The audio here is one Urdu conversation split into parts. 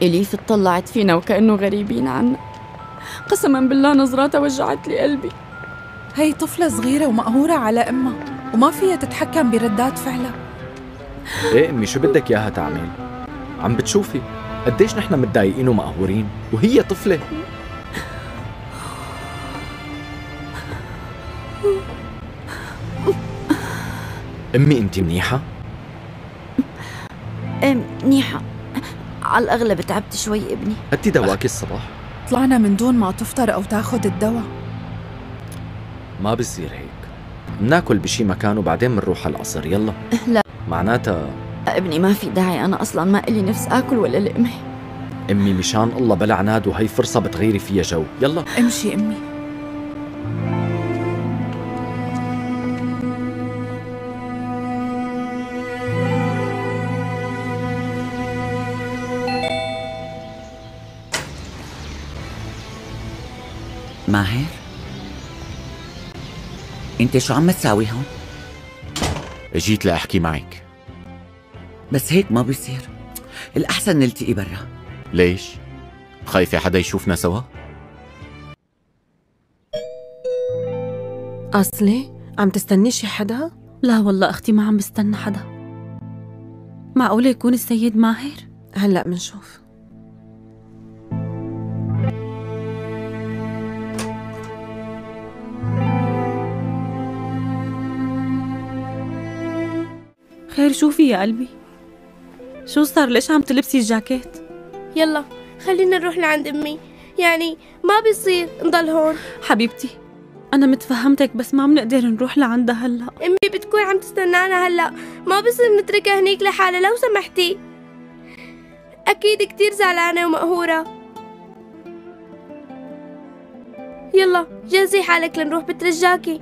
إليف اطلعت فينا وكأنه غريبين عنا. قسما بالله نظراتها وجعت لي قلبي. هي طفلة صغيرة ومقهورة على أمها وما فيها تتحكم بردات فعلها. ايه امي شو بدك اياها تعمل؟ عم بتشوفي قديش نحن متضايقين ومقهورين وهي طفلة. امي انت منيحة؟ ايه منيحة، على الأغلب تعبت شوي ابني. أدي دواكي الصباح؟ طلعنا من دون ما تفطر أو تاخد الدواء. ما بصير هيك، بناكل بشي مكان وبعدين بنروح على العصر. يلا. لا معناتها ابني ما في داعي، أنا أصلا ما إلي نفس آكل ولا لقمة. امي مشان الله بلا عناد وهي فرصة بتغيري فيها جو. يلا امشي أمي. ماهر، انت شو عم تساوي هون؟ جيت لأحكي معك. بس هيك ما بيصير، الأحسن نلتقي برا. ليش؟ خايفة حدا يشوفنا سوا؟ أصلي عم تستني شي حدا؟ لا والله أختي ما عم بستنى حدا. معقولة يكون السيد ماهر؟ هلأ منشوف. خير شوفي يا قلبي، شو صار؟ ليش عم تلبسي الجاكيت؟ يلا خلينا نروح لعند أمي، يعني ما بيصير نضل هون. حبيبتي أنا متفهمتك بس ما بنقدر نروح لعندها هلأ. أمي بتكون عم تستنانا هلأ، ما بصير نتركها هنيك لحالها لو سمحتي. أكيد كتير زعلانة ومقهورة. يلا جهزي حالك لنروح، بترجاكي.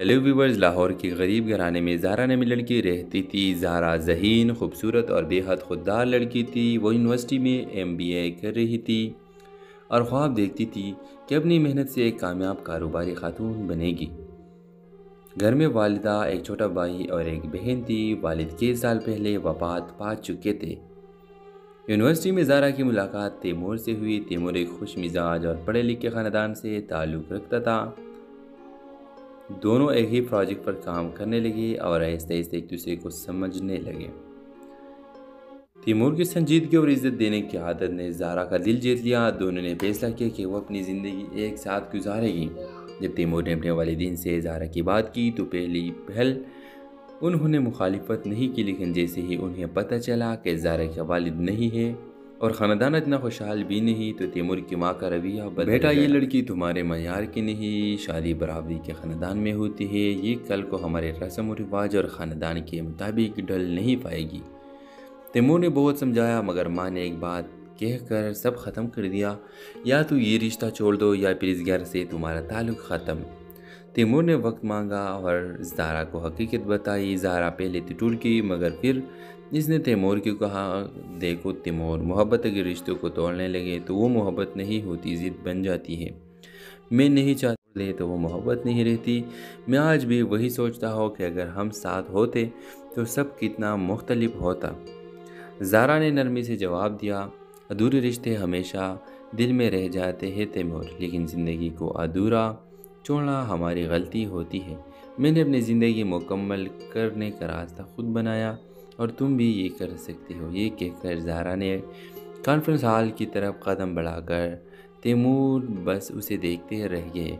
ہیلو ویورز، لاہور کے غریب گھرانے میں زہرا نامی لڑکی رہتی تھی۔ زہرا ذہین، خوبصورت اور بے حد خوددار لڑکی تھی۔ وہ یونیورسٹی میں MBA کر رہی تھی اور خواب دیکھتی تھی کہ اپنی محنت سے ایک کامیاب کاروباری خاتون بنے گی۔ گھر میں والدہ، ایک چھوٹا بھائی اور ایک بہن تھی۔ والد 6 سال پہلے وفات پا چکے تھے۔ یونیورسٹی میں زہرا کی ملاقات تیمور سے ہوئی۔ تیمور ایک خوش مزاج اور پڑھے لکھے خاندان سے تعلق رکھتا تھا۔ دونوں ایک ہی پروجیکٹ پر کام کرنے لگے اور آہستہ آہستہ ایک دوسرے کو سمجھنے لگے۔ تیمور کی سنجیدگی اور عزت دینے کی عادت نے زہرا کا دل جیت لیا۔ دونوں نے فیصلہ کیا کہ وہ اپنی زندگی ایک ساتھ گزارے گی۔ جب تیمور نے اپنے والدین سے زہرا کی بات کی تو پہلی پہل انہوں نے مخالفت نہیں کی، لیکن جیسے ہی انہیں پتہ چلا کہ زہرا کا والد نہیں ہے اور خاندان اتنا خوشحال بھی نہیں تو تیمور کی ماں کا رویہ بدل گیا۔ بیٹا، یہ لڑکی تمہارے معیار کی نہیں، شادی برابری کے خاندان میں ہوتی ہے، یہ کل کو ہمارے رسم و رواج اور خاندان کے مطابق ڈھل نہیں پائے گی۔ تیمور نے بہت سمجھایا مگر ماں نے ایک بات کہہ کر سب ختم کر دیا، یا تو یہ رشتہ چھوڑ دو یا پھر اس گھر سے تمہارا تعلق ختم۔ تیمور نے وقت مانگا اور زہرا کو حقیقت بتائی۔ زہرا پہلے تو ٹوٹ گئی مگر پھر اس نے تیمور کو کہا، دیکھو تیمور، محبت کے رشتوں کو توڑنے لگے تو وہ محبت نہیں ہوتی، ضد بن جاتی ہے۔ میں نہیں چاہتا لے تو وہ محبت نہیں رہتی۔ میں آج بھی وہی سوچتا ہوں کہ اگر ہم ساتھ ہوتے تو سب کتنا مختلف ہوتا۔ زہرا نے نرمی سے جواب دیا، ادھورے رشتے ہمیشہ دل میں رہ جاتے ہیں تیمور، لیکن زندگی کو ادھورا چھوڑنا ہماری غلطی ہوتی ہے۔ میں نے اپنی زندگی مکمل کرنے کا راستہ خود بنایا اور تم بھی یہ کر سکتے ہو۔ یہ کہہ کر زہرا نے کانفرنس ہال کی طرف قدم بڑھا کر تیمور بس اسے دیکھتے رہ گئے۔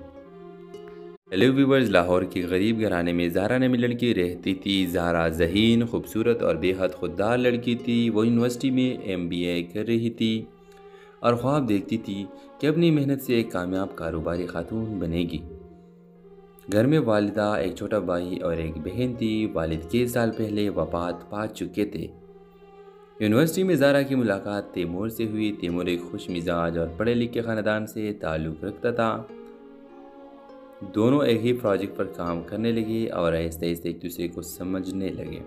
ہیلو ویورز، لاہور کے غریب گھرانے میں زہرا نامی لڑکی رہتی تھی۔ زہرا ذہین، خوبصورت اور بے حد خوددار لڑکی تھی۔ وہ یونیورسٹی میں MBA کر رہی تھی اور خواب دیکھتی تھی کہ اپنی محنت سے ایک کامیاب کاروباری خاتون بنے گی۔ گھر میں والدہ، ایک چھوٹا بھائی اور ایک بہن تھی۔ والد 6 سال پہلے وفات پا چکے تھے۔ یونیورسٹی میں زہرا کی ملاقات تیمور سے ہوئی۔ تیمور ایک خوش مزاج اور پڑھے لکھے خاندان سے تعلق رکھتا تھا۔ دونوں ایک ہی پروجیکٹ پر کام کرنے لگے اور آہستہ آہستہ ایک دوسرے کو سمجھنے لگے۔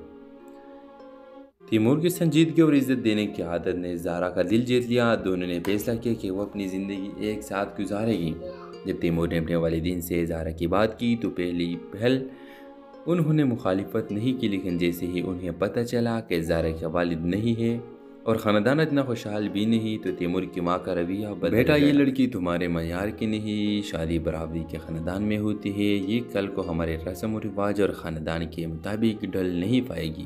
تیمور کی سنجیدگی اور عزت دینے کی عادت نے زہرا کا دل جیت لیا۔ دونوں نے فیصلہ کیا کہ وہ اپنی زندگی ایک ساتھ گزارے گی۔ جب تیمور نے اپنے والدین سے زہرا کی بات کی تو پہلی پہل انہوں نے مخالفت نہیں کی، لیکن جیسے ہی انہیں پتہ چلا کہ زہرا کا والد نہیں ہے اور خاندان اتنا خوشحال بھی نہیں تو تیمور کی ماں کا رویہ بدل گیا۔ بیٹا، یہ لڑکی تمہارے معیار کی نہیں، شادی برابری کے خاندان میں ہوتی ہے، یہ کل کو ہمارے رسم و رواج اور خاندان کے مطابق ڈھل نہیں پائے گی۔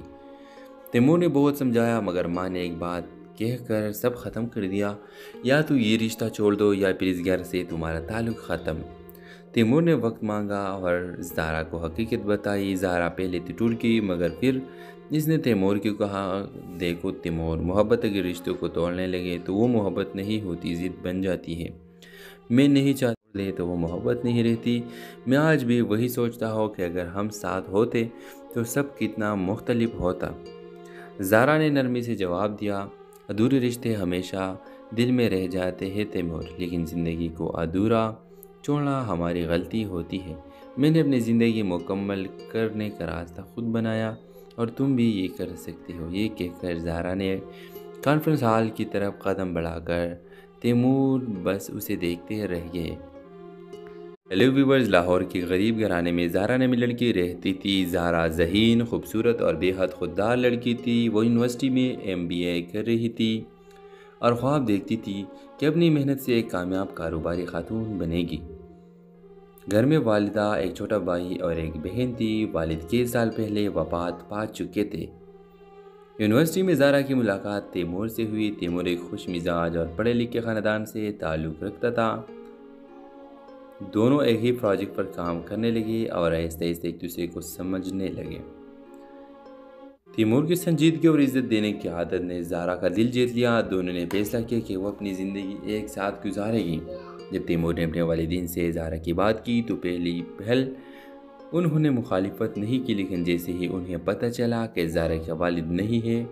تیمور نے بہت سمجھایا مگر ماں نے ایک بات کہہ کر سب ختم کر دیا، یا تو یہ رشتہ چھوڑ دو یا پھر اس گھر سے تمہارا تعلق ختم۔ تیمور نے وقت مانگا اور زہرا کو حقیقت بتائی۔ زہرا پہلے تو ٹوٹ گئی مگر پھر اس نے تیمور کو کہا، دیکھو تیمور، محبت کے رشتوں کو توڑنے لگے تو وہ محبت نہیں ہوتی، ضد بن جاتی ہے۔ میں نہیں چاہتا لے تو وہ محبت نہیں رہتی۔ میں آج بھی وہی سوچتا ہوں کہ اگر ہم ساتھ ہوتے تو سب کتنا مختلف ہوتا۔ زہرا نے نرمی سے جواب دیا، ادھورے رشتے ہمیشہ دل میں رہ جاتے ہیں تیمور، لیکن زندگی کو ادھورا چھوڑنا ہماری غلطی ہوتی ہے۔ میں نے اپنی زندگی مکمل کرنے کا راستہ خود بنایا اور تم بھی یہ کر سکتے ہو۔ یہ کہہ کر زہرا نے کانفرنس ہال کی طرف قدم بڑھا کر تیمور بس اسے دیکھتے رہ گئے۔ ہیلو ویورز، لاہور کے غریب گھرانے میں زہرا نامی لڑکی رہتی تھی۔ زہرا ذہین، خوبصورت اور بے حد خوددار لڑکی تھی۔ وہ یونیورسٹی میں MBA کر رہی تھی اور خواب دیکھتی تھی کہ اپنی محنت سے ایک کامیاب کاروباری خاتون بنے گی۔ گھر میں والدہ، ایک چھوٹا بھائی اور ایک بہن تھی۔ والد 6 سال پہلے وفات پا چکے تھے۔ یونیورسٹی میں زہرا کی ملاقات تیمور سے ہوئی۔ تیمور ایک خوش مزاج اور پڑھے لکھے خاندان سے تعلق رکھتا تھا۔ دونوں ایک ہی پروجیکٹ پر کام کرنے لگے اور آہستہ آہستہ ایک دوسرے کو سمجھنے لگے۔ تیمور کی سنجیدگی اور عزت دینے کی عادت نے زہرا کا دل جیت لیا۔ دونوں نے فیصلہ کیا کہ وہ اپنی زندگی ایک ساتھ گزارے گی۔ جب تیمور نے اپنے والدین سے زہرا کی بات کی تو پہلی پہل انہوں نے مخالفت نہیں کی، لیکن جیسے ہی انہیں پتہ چلا کہ زہرا کا والد نہیں ہے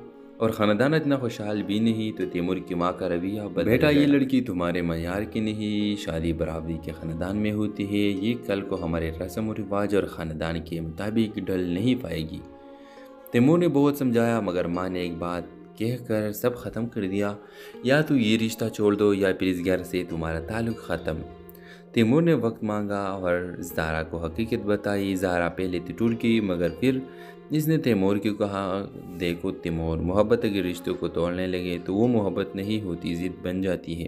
اور خاندان اتنا خوشحال بھی نہیں تو تیمور کی ماں کا رویہ بدل بیٹا یہ لڑکی تمہارے معیار کی نہیں، شادی برابری کے خاندان میں ہوتی ہے، یہ کل کو ہمارے رسم و رواج اور خاندان کے مطابق ڈھل نہیں پائے گی۔ تیمور نے بہت سمجھایا مگر ماں نے ایک بات کہہ کر سب ختم کر دیا، یا تو یہ رشتہ چھوڑ دو یا پھر اس گھر سے تمہارا تعلق ختم۔ تیمور نے وقت مانگا اور زہرا کو حقیقت بتائی۔ زہرا پہلے تو ٹوٹ گئی مگر پھر اس نے تیمور کو کہا، دیکھو تیمور، محبت اگر رشتوں کو توڑنے لگے تو وہ محبت نہیں ہوتی، ضد بن جاتی ہے۔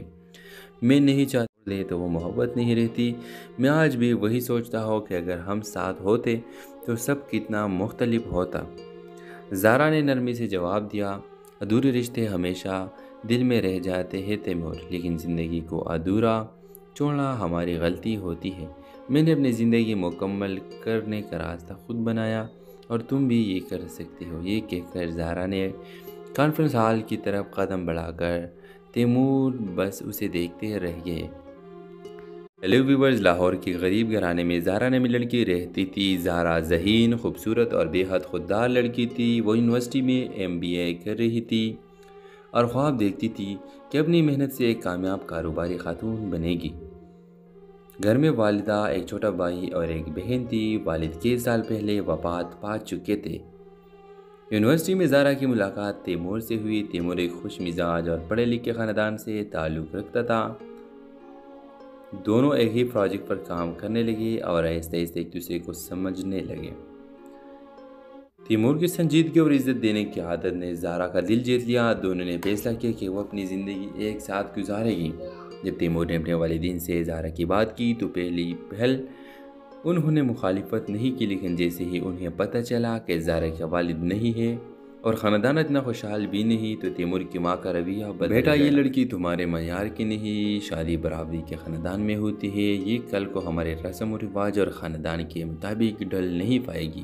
میں نہیں چاہتا دے تو وہ محبت نہیں رہتی۔ میں آج بھی وہی سوچتا ہوں کہ اگر ہم ساتھ ہوتے تو سب کتنا مختلف ہوتا۔ زہرا نے نرمی سے جواب دیا، ادھورے رشتے ہمیشہ دل میں رہ جاتے ہیں تیمور، لیکن زندگی کو ادھورا چھوڑنا ہماری غلطی ہوتی ہے۔ میں نے اپنی زندگی مکمل کرنے کا راستہ خود بنایا اور تم بھی یہ کر سکتے ہو۔ یہ کہہ کر زہرا نے کانفرنس ہال کی طرف قدم بڑھا کر تیمور بس اسے دیکھتے رہ گئے۔ ہیلو ویورز، لاہور کے غریب گھرانے میں زہرا نامی لڑکی رہتی تھی۔ زہرا ذہین، خوبصورت اور بے حد خوددار لڑکی تھی۔ وہ یونیورسٹی میں MBA کر رہی تھی اور خواب دیکھتی تھی کہ اپنی محنت سے ایک کامیاب کاروباری خاتون بنے گی۔ گھر میں والدہ، ایک چھوٹا بھائی اور ایک بہن تھی۔ والد 6 سال پہلے وفات پا چکے تھے۔ یونیورسٹی میں زہرا کی ملاقات تیمور سے ہوئی۔ تیمور ایک خوش مزاج اور پڑھے لکھے خاندان سے تعلق رکھتا تھا۔ دونوں ایک ہی پروجیکٹ پر کام کرنے لگے اور آہستہ آہستہ ایک دوسرے کو سمجھنے لگے۔ تیمور کی سنجیدگی اور عزت دینے کی عادت نے زہرا کا دل جیت لیا۔ دونوں نے فیصلہ کیا کہ وہ اپنی زندگی ایک ساتھ گزارے گی۔ جب تیمور نے اپنے والدین سے زہرا کی بات کی تو پہلی پہل انہوں نے مخالفت نہیں کی، لیکن جیسے ہی انہیں پتہ چلا کہ زہرا کا والد نہیں ہے اور خاندان اتنا خوشحال بھی نہیں تو تیمور کی ماں کا رویہ بدل بیٹا یہ لڑکی تمہارے معیار کی نہیں، شادی برابری کے خاندان میں ہوتی ہے، یہ کل کو ہمارے رسم و رواج اور خاندان کے مطابق ڈھل نہیں پائے گی۔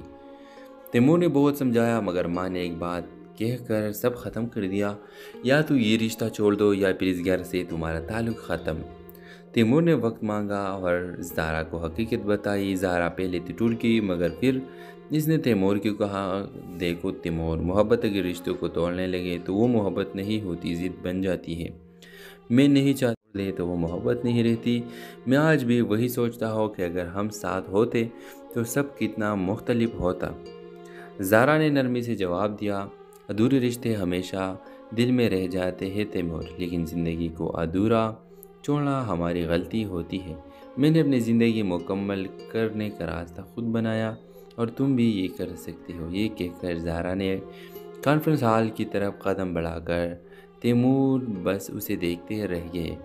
تیمور نے بہت سمجھایا مگر ماں نے ایک بات کہہ کر سب ختم کر دیا، یا تو یہ رشتہ چھوڑ دو یا پھر اس گھر سے تمہارا تعلق ختم۔ تیمور نے وقت مانگا اور زہرا کو حقیقت بتائی۔ زہرا پہلے تو ٹوٹ گئی مگر پھر اس نے تیمور کو کہا، دیکھو تیمور، محبت اگر رشتوں کو توڑنے لگے تو وہ محبت نہیں ہوتی، ضد بن جاتی ہے۔ میں نہیں چاہتا دے تو وہ محبت نہیں رہتی۔ میں آج بھی وہی سوچتا ہوں کہ اگر ہم ساتھ ہوتے تو سب کتنا مختلف ہوتا۔ زہرا نے نرمی سے جواب دیا، ادھورے رشتے ہمیشہ دل میں رہ جاتے ہیں تیمور، لیکن زندگی کو ادھورا چھوڑنا ہماری غلطی ہوتی ہے۔ میں نے اپنی زندگی مکمل کرنے کا راستہ خود بنایا اور تم بھی یہ کر سکتے ہو۔ یہ کہہ کر زہرا نے کانفرنس ہال کی طرف قدم بڑھا کر تیمور بس اسے دیکھتے رہ گئے۔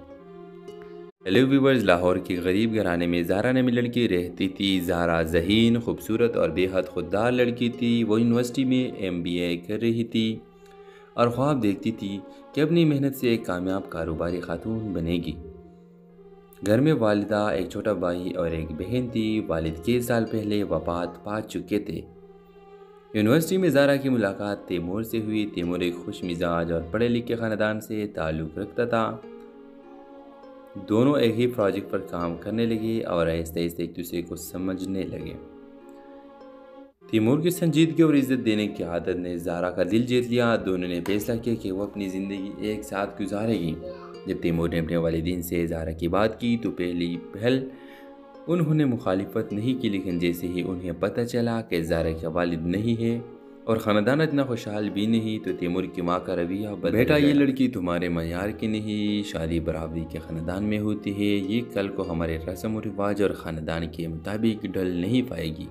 ہیلو ویورز، لاہور کے غریب گھرانے میں زہرا نامی لڑکی رہتی تھی۔ زہرا ذہین، خوبصورت اور بے حد خوددار لڑکی تھی۔ وہ یونیورسٹی میں MBA کر رہی تھی اور خواب دیکھتی تھی کہ اپنی محنت سے ایک کامیاب کاروباری خاتون بنے گی۔ گھر میں والدہ، ایک چھوٹا بھائی اور ایک بہن تھی۔ والد 6 سال پہلے وفات پا چکے تھے۔ یونیورسٹی میں زہرا کی ملاقات تیمور سے ہوئی۔ تیمور ایک خوش مزاج اور پڑھے لکھے خاندان سے تعلق رکھتا تھا۔ دونوں ایک ہی پروجیکٹ پر کام کرنے لگے اور آہستہ آہستہ ایک دوسرے کو سمجھنے لگے۔ تیمور کی سنجیدگی اور عزت دینے کی عادت نے زہرا کا دل جیت لیا۔ دونوں نے فیصلہ کیا کہ وہ اپنی زندگی ایک ساتھ گزارے گی۔ جب تیمور نے اپنے والدین سے زہرا کی بات کی تو پہلی پہل انہوں نے مخالفت نہیں کی، لیکن جیسے ہی انہیں پتہ چلا کہ زہرا کا والد نہیں ہے اور خاندان اتنا خوشحال بھی نہیں تو تیمور کی ماں کا رویہ بدل بیٹا یہ لڑکی تمہارے معیار کی نہیں، شادی برابری کے خاندان میں ہوتی ہے، یہ کل کو ہمارے رسم و رواج اور خاندان کے مطابق ڈھل نہیں پائے گی۔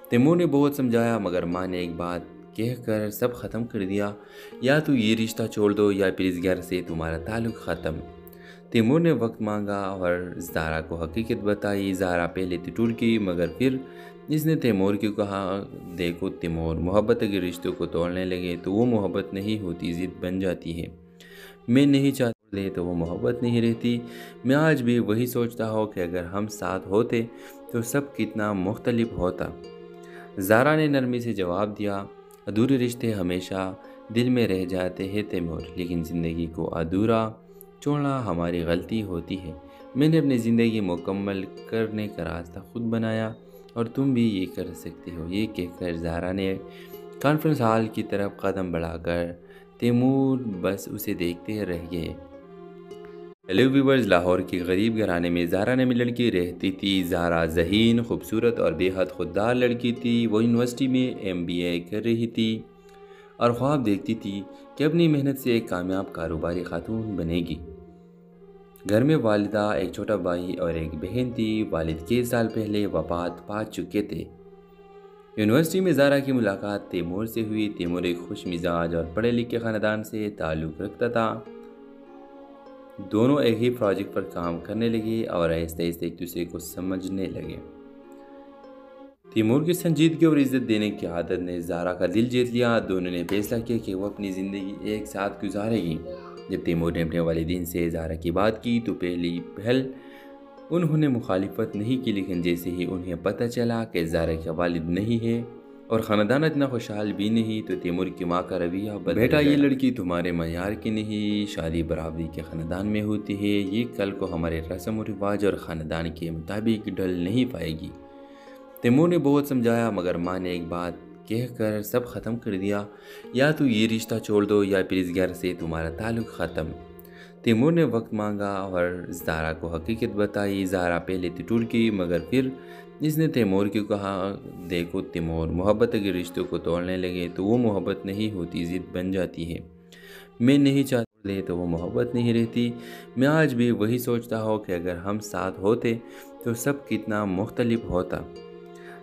تیمور نے بہت سمجھایا مگر ماں نے ایک بات کہہ کر سب ختم کر دیا، یا تو یہ رشتہ چھوڑ دو یا پھر اس گھر سے تمہارا تعلق ختم۔ تیمور نے وقت مانگا اور زہرا کو حقیقت بتائی۔ زہرا پہلے تو ٹوٹ گئی مگر پھر اس نے تیمور کو کہا، دیکھو تیمور، محبت اگر رشتوں کو توڑنے لگے تو وہ محبت نہیں ہوتی، ضد بن جاتی ہے۔ میں نہیں چاہتا دے تو وہ محبت نہیں رہتی۔ میں آج بھی وہی سوچتا ہوں کہ اگر ہم ساتھ ہوتے تو سب کتنا مختلف ہوتا۔ زہرا نے نرمی سے جواب دیا، ادھورے رشتے ہمیشہ دل میں رہ جاتے ہیں تیمور، لیکن زندگی کو ادھورا چھوڑنا ہماری غلطی ہوتی ہے۔ میں نے اپنی زندگی مکمل کرنے کا راستہ خود بنایا اور تم بھی یہ کر سکتے ہو۔ یہ کہہ کر زہرا نے کانفرنس ہال کی طرف قدم بڑھا کر تیمور بس اسے دیکھتے رہ گئے۔ ہیلو ویورز، لاہور کے غریب گھرانے میں زہرا نامی لڑکی رہتی تھی۔ زہرا ذہین، خوبصورت اور بے حد خوددار لڑکی تھی۔ وہ یونیورسٹی میں MBA کر رہی تھی اور خواب دیکھتی تھی کہ اپنی محنت سے ایک کامیاب کاروباری خاتون بنے گی۔ گھر میں والدہ، ایک چھوٹا بھائی اور ایک بہن تھی۔ والد 6 سال پہلے وفات پا چکے تھے۔ یونیورسٹی میں زہرا کی ملاقات تیمور سے ہوئی۔ تیمور ایک خوش مزاج اور پڑھے لکھے خاندان سے تعلق رکھتا تھا۔ دونوں ایک ہی پروجیکٹ پر کام کرنے لگے اور آہستہ آہستہ ایک دوسرے کو سمجھنے لگے۔ تیمور کی سنجیدگی اور عزت دینے کی عادت نے زہرا کا دل جیت لیا۔ دونوں نے فیصلہ کیا کہ وہ اپنی زندگی ایک ساتھ گزارے گی۔ جب تیمور نے اپنے والدین سے زہرا کی بات کی تو پہلی پہل انہوں نے مخالفت نہیں کی، لیکن جیسے ہی انہیں پتہ چلا کہ زہرا کا والد نہیں ہے اور خاندان اتنا خوشحال بھی نہیں تو تیمور کی ماں کا رویہ بدل گیا۔ بیٹا، یہ لڑکی تمہارے معیار کی نہیں، شادی برابری کے خاندان میں ہوتی ہے، یہ کل کو ہمارے رسم و رواج اور خاندان کے مطابق ڈھل نہیں پائے گی۔ تیمور نے بہت سمجھایا مگر ماں نے ایک بات کہہ کر سب ختم کر دیا، یا تو یہ رشتہ چھوڑ دو یا پھر اس گھر سے تمہارا تعلق ختم۔ تیمور نے وقت مانگا اور زہرا کو حقیقت بتائی۔ زہرا پہلے تو ٹوٹ گئی مگر پھر اس نے تیمور کو کہا، دیکھو تیمور، محبت کے رشتوں کو توڑنے لگے تو وہ محبت نہیں ہوتی، ضد بن جاتی ہے۔ میں نہیں چاہتا لے تو وہ محبت نہیں رہتی۔ میں آج بھی وہی سوچتا ہوں کہ اگر ہم ساتھ ہوتے تو سب کتنا مختلف ہوتا۔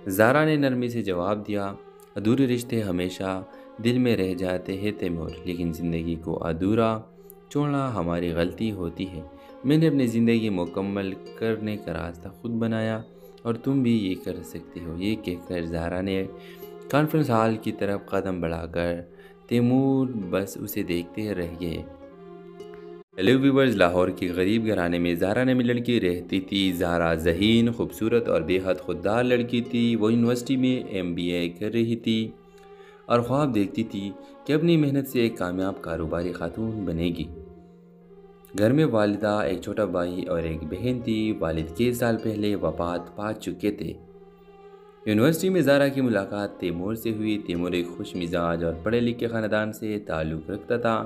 زہرا نے نرمی سے جواب دیا، ادھورے رشتے ہمیشہ دل میں رہ جاتے ہیں تیمور، لیکن زندگی کو ادھورا چھوڑنا ہماری غلطی ہوتی ہے۔ میں نے اپنی زندگی مکمل کرنے کا راستہ خود بنایا اور تم بھی یہ کر سکتے ہو۔ یہ کہہ کر زہرا نے کانفرنس ہال کی طرف قدم بڑھا کر تیمور بس اسے دیکھتے رہ گئے۔ ہیلو ویورز، لاہور کے غریب گھرانے میں زہرا نامی لڑکی رہتی تھی۔ زہرا ذہین، خوبصورت اور بے حد خوددار لڑکی تھی۔ وہ یونیورسٹی میں MBA کر رہی تھی اور خواب دیکھتی تھی کہ اپنی محنت سے ایک کامیاب کاروباری خاتون بنے گی۔ گھر میں والدہ، ایک چھوٹا بھائی اور ایک بہن تھی۔ والد 6 سال پہلے وفات پا چکے تھے۔ یونیورسٹی میں زہرا کی ملاقات تیمور سے ہوئی۔ تیمور ایک خوش مزاج اور پڑھے لکھے خاندان سے تعلق رکھتا تھا۔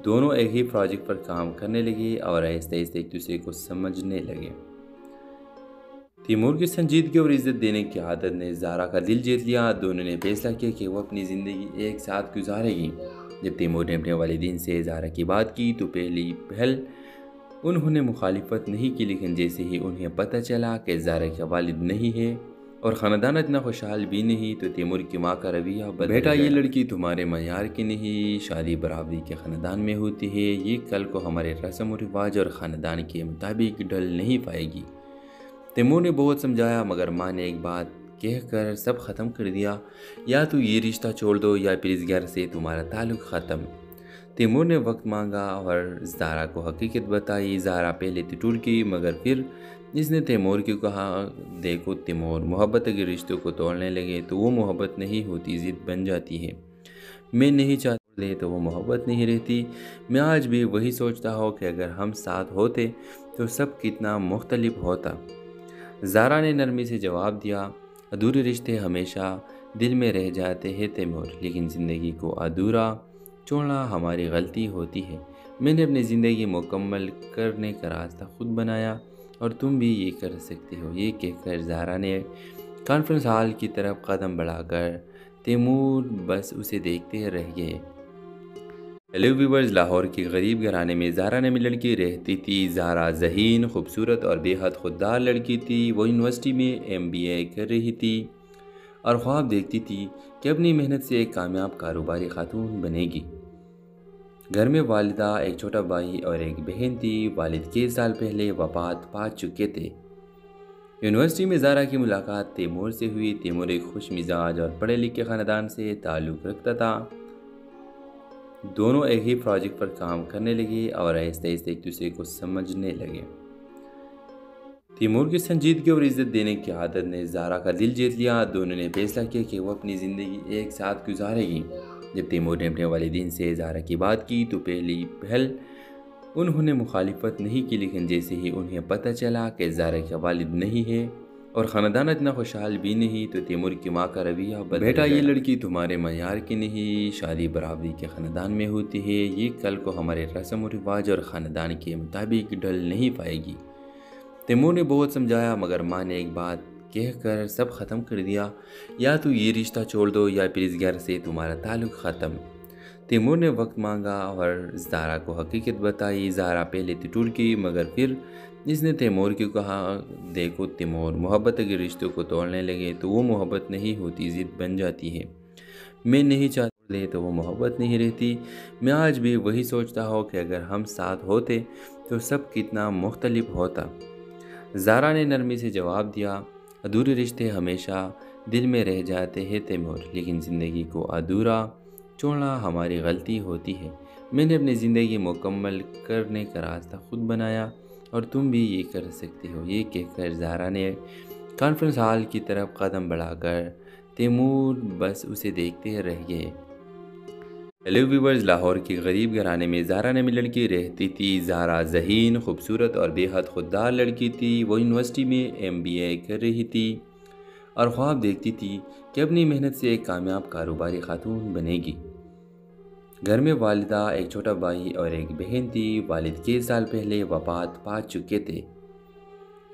دونوں ایک ہی پروجیکٹ پر کام کرنے لگے اور آہستہ آہستہ ایک دوسرے کو سمجھنے لگے۔ تیمور کی سنجیدگی اور عزت دینے کی عادت نے زہرا کا دل جیت لیا۔ دونوں نے فیصلہ کیا کہ وہ اپنی زندگی ایک ساتھ گزارے گی۔ جب تیمور نے اپنے والدین سے زہرا کی بات کی تو پہلی پہل انہوں نے مخالفت نہیں کی، لیکن جیسے ہی انہیں پتہ چلا کہ زہرا کا والد نہیں ہے اور خاندان اتنا خوشحال بھی نہیں تو تیمور کی ماں کا رویہ بدل گیا۔ بیٹا، یہ لڑکی تمہارے معیار کی نہیں، شادی برابری کے خاندان میں ہوتی ہے، یہ کل کو ہمارے رسم و رواج اور خاندان کے مطابق ڈھل نہیں پائے گی۔ تیمور نے بہت سمجھایا مگر ماں نے ایک بات کہہ کر سب ختم کر دیا، یا تو یہ رشتہ چھوڑ دو یا پھر اس گھر سے تمہارا تعلق ختم۔ تیمور نے وقت مانگا اور زہرا کو حقیقت بتائی۔ زہرا پہلے تو ٹوٹ گئی مگر پھر اس نے تیمور کو کہا، دیکھو تیمور، محبت کے رشتوں کو توڑنے لگے تو وہ محبت نہیں ہوتی، ضد بن جاتی ہے۔ میں نہیں چاہتا لے تو وہ محبت نہیں رہتی۔ میں آج بھی وہی سوچتا ہوں کہ اگر ہم ساتھ ہوتے تو سب کتنا مختلف ہوتا۔ زہرا نے نرمی سے جواب دیا، ادھورے رشتے ہمیشہ دل میں رہ جاتے ہیں تیمور، لیکن زندگی کو ادھورا چھوڑنا ہماری غلطی ہوتی ہے۔ میں نے اپنی زندگی مکمل کرنے کا راستہ خود بنایا اور تم بھی یہ کر سکتے ہو۔ یہ کہہ کر زہرا نے کانفرنس ہال کی طرف قدم بڑھا کر تیمور بس اسے دیکھتے رہ گئے۔ ہیلو ویورز، لاہور کے غریب گھرانے میں زہرا نامی لڑکی رہتی تھی۔ زہرا ذہین، خوبصورت اور بے حد خوددار لڑکی تھی۔ وہ یونیورسٹی میں MBA کر رہی تھی اور خواب دیکھتی تھی کہ اپنی محنت سے ایک کامیاب کاروباری خاتون بنے گی۔ گھر میں والدہ، ایک چھوٹا بھائی اور ایک بہن تھی۔ والد 6 سال پہلے وفات پا چکے تھے۔ یونیورسٹی میں زہرا کی ملاقات تیمور سے ہوئی۔ تیمور ایک خوش مزاج اور پڑھے لکھے خاندان سے تعلق رکھتا تھا۔ دونوں ایک ہی پروجیکٹ پر کام کرنے لگے اور آہستہ آہستہ ایک دوسرے کو سمجھنے لگے۔ تیمور کی سنجیدگی اور عزت دینے کی عادت نے زہرا کا دل جیت لیا۔ دونوں نے فیصلہ کیا کہ وہ اپنی زندگی ایک ساتھ گزارے گی۔ جب تیمور نے اپنے والدین سے زہرا کی بات کی تو پہلی پہل انہوں نے مخالفت نہیں کی، لیکن جیسے ہی انہیں پتہ چلا کہ زہرا کا والد نہیں ہے اور خاندان اتنا خوشحال بھی نہیں تو تیمور کی ماں کا رویہ بدل بیٹا یہ لڑکی تمہارے معیار کی نہیں، شادی برابری کے خاندان میں ہوتی ہے، یہ کل کو ہمارے رسم و رواج اور خاندان کے مطابق ڈھل نہیں پائے گی۔ تیمور نے بہت سمجھایا مگر ماں نے ایک بات کہہ کر سب ختم کر دیا، یا تو یہ رشتہ چھوڑ دو یا پھر اس گھر سے تمہارا تعلق ختم۔ تیمور نے وقت مانگا اور زہرا کو حقیقت بتائی۔ زہرا پہلے تو ٹوٹ گئی مگر پھر اس نے تیمور کو کہا، دیکھو تیمور، محبت اگر رشتوں کو توڑنے لگے تو وہ محبت نہیں ہوتی، ضد بن جاتی ہے۔ میں نہیں چاہتا دے تو وہ محبت نہیں رہتی۔ میں آج بھی وہی سوچتا ہوں کہ اگر ہم ساتھ ہوتے تو سب کتنا مختلف ہوتا۔ زہرا نے نرمی سے جواب دیا، ادھورے رشتے ہمیشہ دل میں رہ جاتے ہیں تیمور، لیکن زندگی کو ادھورا چھوڑنا ہماری غلطی ہوتی ہے۔ میں نے اپنی زندگی مکمل کرنے کا راستہ خود بنایا اور تم بھی یہ کر سکتے ہو۔ یہ کہہ کر زہرا نے کانفرنس ہال کی طرف قدم بڑھا کر تیمور بس اسے دیکھتے رہ گئے۔ ہیلو ویورز، لاہور کے غریب گھرانے میں زہرا نامی لڑکی رہتی تھی۔ زہرا ذہین، خوبصورت اور بے حد خوددار لڑکی تھی۔ وہ یونیورسٹی میں MBA کر رہی تھی اور خواب دیکھتی تھی کہ اپنی محنت سے ایک کامیاب کاروباری خاتون بنے گی۔ گھر میں والدہ، ایک چھوٹا بھائی اور ایک بہن تھی۔ والد 6 سال پہلے وفات پا چکے تھے۔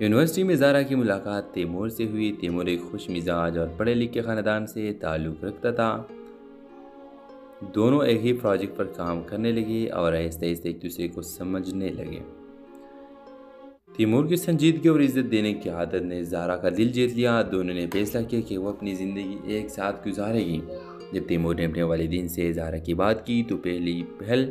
یونیورسٹی میں زہرا کی ملاقات تیمور سے ہوئی۔ تیمور ایک خوش مزاج اور پڑھے لکھے خاندان سے تعلق رکھتا تھا۔ دونوں ایک ہی پروجیکٹ پر کام کرنے لگے اور آہستہ آہستہ ایک دوسرے کو سمجھنے لگے۔ تیمور کی سنجیدگی اور عزت دینے کی عادت نے زہرا کا دل جیت لیا۔ دونوں نے فیصلہ کیا کہ وہ اپنی زندگی ایک ساتھ گزارے گی۔ جب تیمور نے اپنے والدین سے زہرا کی بات کی تو پہلی پہل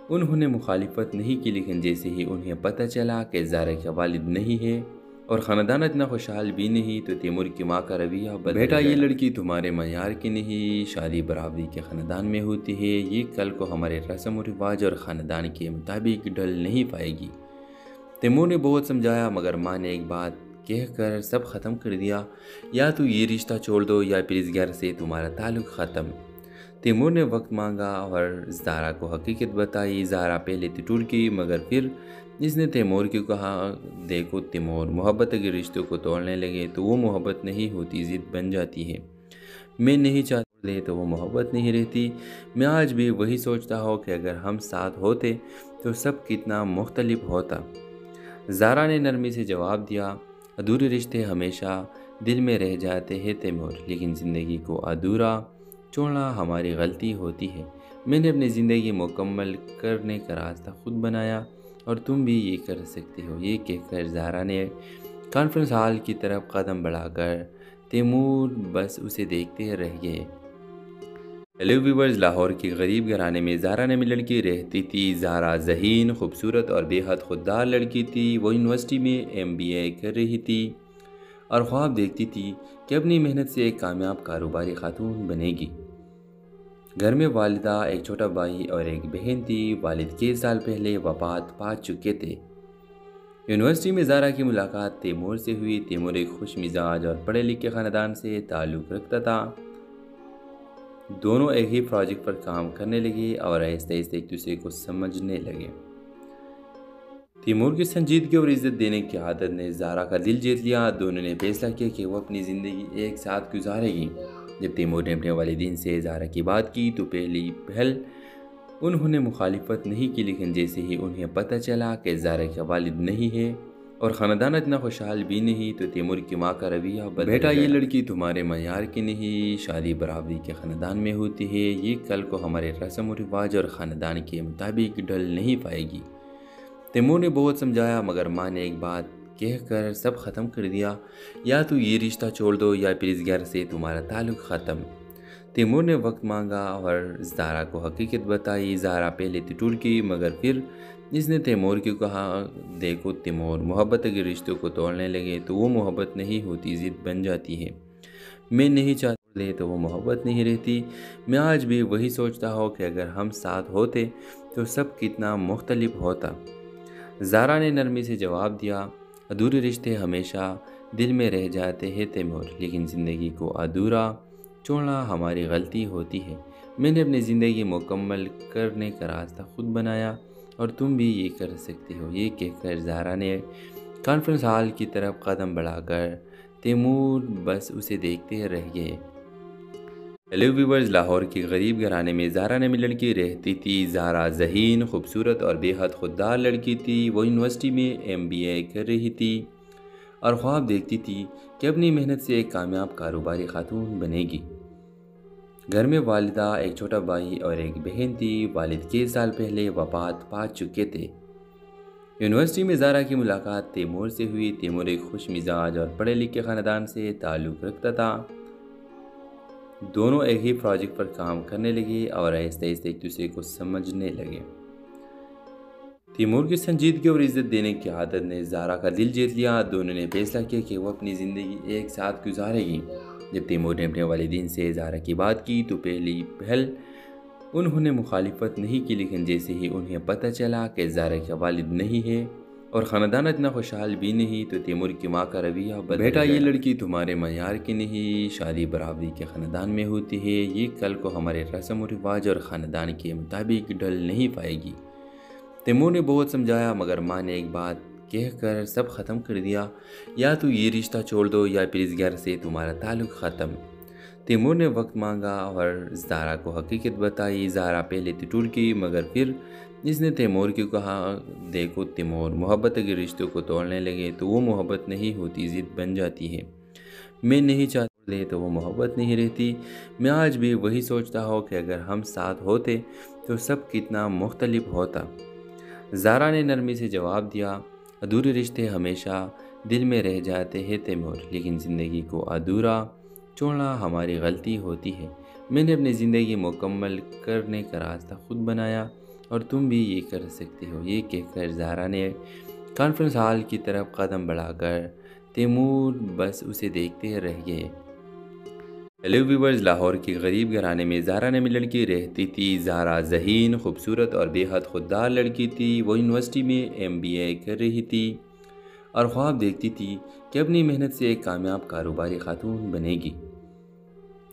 انہوں نے مخالفت نہیں کی، لیکن جیسے ہی انہیں پتہ چلا کہ زہرا کا والد نہیں ہے اور خاندان اتنا خوشحال بھی نہیں تو تیمور کی ماں کا رویہ بدل بیٹا یہ لڑکی تمہارے معیار کی نہیں، شادی برابری کے خاندان میں ہوتی ہے، یہ کل کو ہمارے رسم و رواج اور خاندان کے مطابق ڈھل نہیں پائے گی۔ تیمور نے بہت سمجھایا مگر ماں نے ایک بات کہہ کر سب ختم کر دیا، یا تو یہ رشتہ چھوڑ دو یا پھر اس گھر سے تمہارا تعلق ختم۔ تیمور نے وقت مانگا اور زہرا کو حقیقت بتائی۔ زہرا پہلے تو ٹوٹ گئی مگر پھر اس نے تیمور کو کہا، دیکھو تیمور، محبت اگر رشتوں کو توڑنے لگے تو وہ محبت نہیں ہوتی، ضد بن جاتی ہے۔ میں نہیں چاہتا دے تو وہ محبت نہیں رہتی۔ میں آج بھی وہی سوچتا ہوں کہ اگر ہم ساتھ ہوتے تو سب کتنا مختلف ہوتا۔ زہرا نے نرمی سے جواب دیا، ادھورے رشتے ہمیشہ دل میں رہ جاتے ہیں تیمور، لیکن زندگی کو ادھورا چھوڑنا ہماری غلطی ہوتی ہے۔ میں نے اپنی زندگی مکمل کرنے کا راستہ خود بنایا اور تم بھی یہ کر سکتے ہو۔ یہ کہہ کر زہرا نے کانفرنس ہال کی طرف قدم بڑھا کر تیمور بس اسے دیکھتے رہ گئے۔ ہیلو ویورز، لاہور کے غریب گھرانے میں زہرا نامی لڑکی رہتی تھی۔ زہرا ذہین، خوبصورت اور بے حد خوددار لڑکی تھی۔ وہ یونیورسٹی میں MBA کر رہی تھی اور خواب دیکھتی تھی کہ اپنی محنت سے ایک کامیاب کاروباری خاتون بنے گی۔ گھر میں والدہ، ایک چھوٹا بھائی اور ایک بہن تھی۔ والد 6 سال پہلے وفات پا چکے تھے۔ یونیورسٹی میں زہرا کی ملاقات تیمور سے ہوئی۔ تیمور ایک خوش مزاج اور پڑھے لکھے خاندان سے تعلق رکھتا تھا۔ دونوں ایک ہی پروجیکٹ پر کام کرنے لگے اور آہستہ آہستہ ایک دوسرے کو سمجھنے لگے۔ تیمور کی سنجیدگی اور عزت دینے کی عادت نے زہرا کا دل جیت لیا۔ دونوں نے فیصلہ کیا کہ وہ اپنی زندگی ایک ساتھ گزارے گی۔ جب تیمور نے اپنے والدین سے زہرا کی بات کی تو پہلی پہل انہوں نے مخالفت نہیں کی، لیکن جیسے ہی انہیں پتہ چلا کہ زہرا کا والد نہیں ہے اور خاندان اتنا خوشحال بھی نہیں تو تیمور کی ماں کا رویہ بدل بیٹا یہ لڑکی تمہارے معیار کی نہیں، شادی برابری کے خاندان میں ہوتی ہے، یہ کل کو ہمارے رسم و رواج اور خاندان کے مطابق ڈھل نہیں پائے گی۔ تیمور نے بہت سمجھایا مگر ماں نے ایک بات کہہ کر سب ختم کر دیا، یا تو یہ رشتہ چھوڑ دو یا پھر اس گھر سے تمہارا تعلق ختم۔ تیمور نے وقت مانگا اور زہرا کو حقیقت بتائی۔ زہرا پہلے تو ٹوٹ گئی مگر پھر اس نے تیمور کو کہا، دیکھو تیمور، محبت اگر رشتوں کو توڑنے لگے تو وہ محبت نہیں ہوتی، ضد بن جاتی ہے۔ میں نہیں چاہتا دے تو وہ محبت نہیں رہتی۔ میں آج بھی وہی سوچتا ہوں کہ اگر ہم ساتھ ہوتے تو سب کتنا مختلف ہوتا۔ زہرا نے نرمی سے جواب دیا، ادھورے رشتے ہمیشہ دل میں رہ جاتے ہیں تیمور، لیکن زندگی کو ادھورا چھوڑنا ہماری غلطی ہوتی ہے۔ میں نے اپنی زندگی مکمل کرنے کا راستہ خود بنایا اور تم بھی یہ کر سکتے ہو۔ یہ کہہ کر زہرا نے کانفرنس ہال کی طرف قدم بڑھا کر تیمور بس اسے دیکھتے رہ گئے۔ ہیلو ویورز، لاہور کے غریب گھرانے میں زہرا نامی لڑکی رہتی تھی۔ زہرا ذہین، خوبصورت اور بے حد خوددار لڑکی تھی۔ وہ یونیورسٹی میں MBA کر رہی تھی اور خواب دیکھتی تھی کہ اپنی محنت سے ایک کامیاب کاروباری خاتون بنے گی۔ گھر میں والدہ، ایک چھوٹا بھائی اور ایک بہن تھی۔ والد 6 سال پہلے وفات پا چکے تھے۔ یونیورسٹی میں زہرا کی ملاقات تیمور سے ہوئی۔ تیمور ایک خوش مزاج اور پڑھے لکھے خاندان سے تعلق رکھتا تھا۔ دونوں ایک ہی پروجیکٹ پر کام کرنے لگے اور آہستہ آہستہ ایک دوسرے کو سمجھنے لگے۔ تیمور کی سنجیدگی اور عزت دینے کی عادت نے زہرا کا دل جیت لیا۔ دونوں نے فیصلہ کیا کہ وہ اپنی زندگی ایک ساتھ گزارے گی۔ جب تیمور نے اپنے والدین سے زہرا کی بات کی تو پہلی پہل انہوں نے مخالفت نہیں کی، لیکن جیسے ہی انہیں پتہ چلا کہ زہرا کا والد نہیں ہے اور خاندان اتنا خوشحال بھی نہیں تو تیمور کی ماں کا رویہ بدل گیا۔ بیٹا، یہ لڑکی تمہارے معیار کی نہیں، شادی برابری کے خاندان میں ہوتی ہے، یہ کل کو ہمارے رسم و رواج اور خاندان کے مطابق ڈھل نہیں پائے گی۔ تیمور نے بہت سمجھایا مگر ماں نے ایک بات کہہ کر سب ختم کر دیا، یا تو یہ رشتہ چھوڑ دو یا پھر اس گھر سے تمہارا تعلق ختم۔ تیمور نے وقت مانگا اور زہرا کو حقیقت بتائی۔ زہرا پہلے تو ٹوٹ گئی مگر پھر اس نے تیمور کو کہا، دیکھو تیمور، محبت کے رشتوں کو توڑنے لگے تو وہ محبت نہیں ہوتی، ضد بن جاتی ہے۔ میں نہیں چاہتا لے تو وہ محبت نہیں رہتی۔ میں آج بھی وہی سوچتا ہوں کہ اگر ہم ساتھ ہوتے تو سب کتنا مختلف ہوتا۔ زہرا نے نرمی سے جواب دیا، ادھورے رشتے ہمیشہ دل میں رہ جاتے ہیں تیمور، لیکن زندگی کو ادھورا چھوڑنا ہماری غلطی ہوتی ہے۔ میں نے اپنی زندگی مکمل کرنے کا راستہ خود بنایا اور تم بھی یہ کر سکتے ہو۔ یہ کہہ کر زہرا نے کانفرنس ہال کی طرف قدم بڑھا کر تیمور بس اسے دیکھتے رہ گئے۔ ہیلو ویورز، لاہور کے غریب گھرانے میں زہرا نامی لڑکی رہتی تھی۔ زہرا ذہین، خوبصورت اور بے حد خوددار لڑکی تھی۔ وہ یونیورسٹی میں MBA کر رہی تھی اور خواب دیکھتی تھی کہ اپنی محنت سے ایک کامیاب کاروباری خاتون بنے گی۔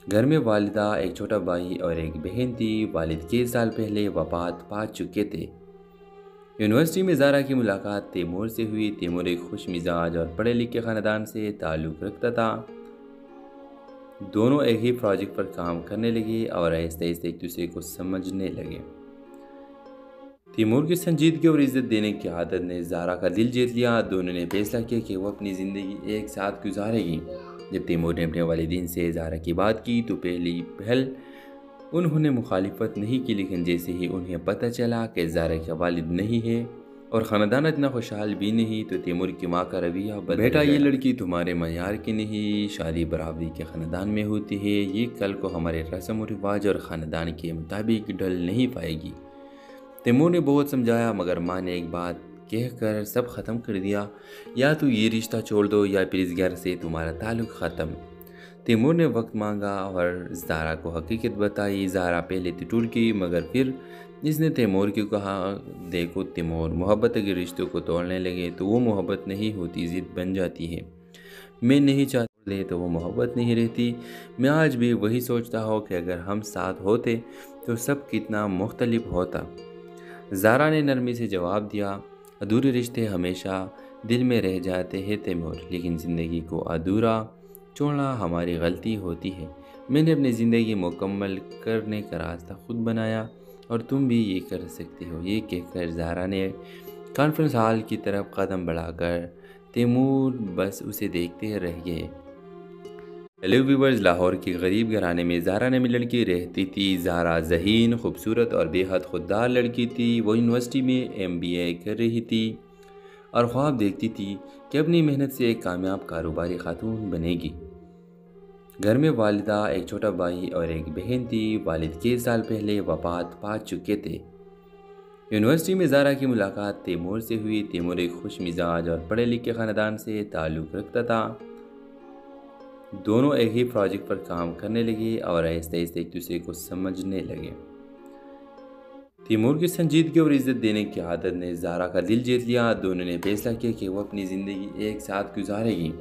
گھر میں والدہ، ایک چھوٹا بھائی اور ایک بہن تھی۔ والد 6 سال پہلے وفات پا چکے تھے۔ یونیورسٹی میں زہرا کی ملاقات تیمور سے ہوئی۔ تیمور ایک خوش مزاج اور پڑھے لکھے خاندان سے تعلق رکھتا تھا۔ دونوں ایک ہی پروجیکٹ پر کام کرنے لگے اور آہستہ آہستہ ایک دوسرے کو سمجھنے لگے۔ تیمور کی سنجیدگی اور عزت دینے کی عادت نے زہرا کا دل جیت لیا۔ دونوں نے فیصلہ کیا کہ وہ اپنی زندگی ایک ساتھ گزارے گی۔ جب تیمور نے اپنے والدین سے زہرا کی بات کی تو پہلی پہل انہوں نے مخالفت نہیں کی، لیکن جیسے ہی انہیں پتہ چلا کہ زہرا کا والد نہیں ہے اور خاندان اتنا خوشحال بھی نہیں تو تیمور کی ماں کا رویہ بدل گیا۔ بیٹا، یہ لڑکی تمہارے معیار کی نہیں، شادی برابری کے خاندان میں ہوتی ہے، یہ کل کو ہمارے رسم و رواج اور خاندان کے مطابق ڈھل نہیں پائے گی۔ تیمور نے بہت سمجھایا مگر ماں نے ایک بات کہہ کر سب ختم کر دیا، یا تو یہ رشتہ چھوڑ دو یا پھر اس گھر سے تمہارا تعلق ختم۔ تیمور نے وقت مانگا اور زہرا کو حقیقت بتائی۔ زہرا پہلے تو ٹوٹ گئی مگر پھر اس نے تیمور کو کہا، دیکھو تیمور، محبت کے رشتوں کو توڑنے لگے تو وہ محبت نہیں ہوتی، ضد بن جاتی ہے۔ میں نہیں چاہتا لے تو وہ محبت نہیں رہتی۔ میں آج بھی وہی سوچتا ہوں کہ اگر ہم ساتھ ہوتے تو سب کتنا مختلف ہوتا۔ زہرا نے نرمی سے جواب دیا، ادھورے رشتے ہمیشہ دل میں رہ جاتے ہیں تیمور، لیکن زندگی کو ادھورا چھوڑنا ہماری غلطی ہوتی ہے۔ میں نے اپنی زندگی مکمل کرنے کا راستہ خود بنایا اور تم بھی یہ کر سکتے ہو۔ یہ کہہ کر زہرا نے کانفرنس ہال کی طرف قدم بڑھا کر تیمور بس اسے دیکھتے رہ گئے۔ ہیلو ویورز، لاہور کے غریب گھرانے میں زہرا نامی لڑکی رہتی تھی۔ زہرا ذہین، خوبصورت اور بے حد خوددار لڑکی تھی۔ وہ یونیورسٹی میں MBA کر رہی تھی اور خواب دیکھتی تھی کہ اپنی محنت سے ایک کامیاب کاروباری خاتون بنے گی۔ گھر میں والدہ، ایک چھوٹا بھائی اور ایک بہن تھی۔ والد 6 سال پہلے وفات پا چکے تھے۔ یونیورسٹی میں زہرا کی ملاقات تیمور سے ہوئی۔ تیمور ایک خوش مزاج اور پڑھے لکھے خاندان سے تعلق رکھتا تھا۔ دونوں ایک ہی پروجیکٹ پر کام کرنے لگے اور آہستہ آہستہ ایک دوسرے کو سمجھنے لگے۔ تیمور کی سنجیدگی اور عزت دینے کی عادت نے زہرا کا دل جیت لیا۔ دونوں نے فیصلہ کیا کہ وہ اپنی زندگی ایک ساتھ گزارے گی۔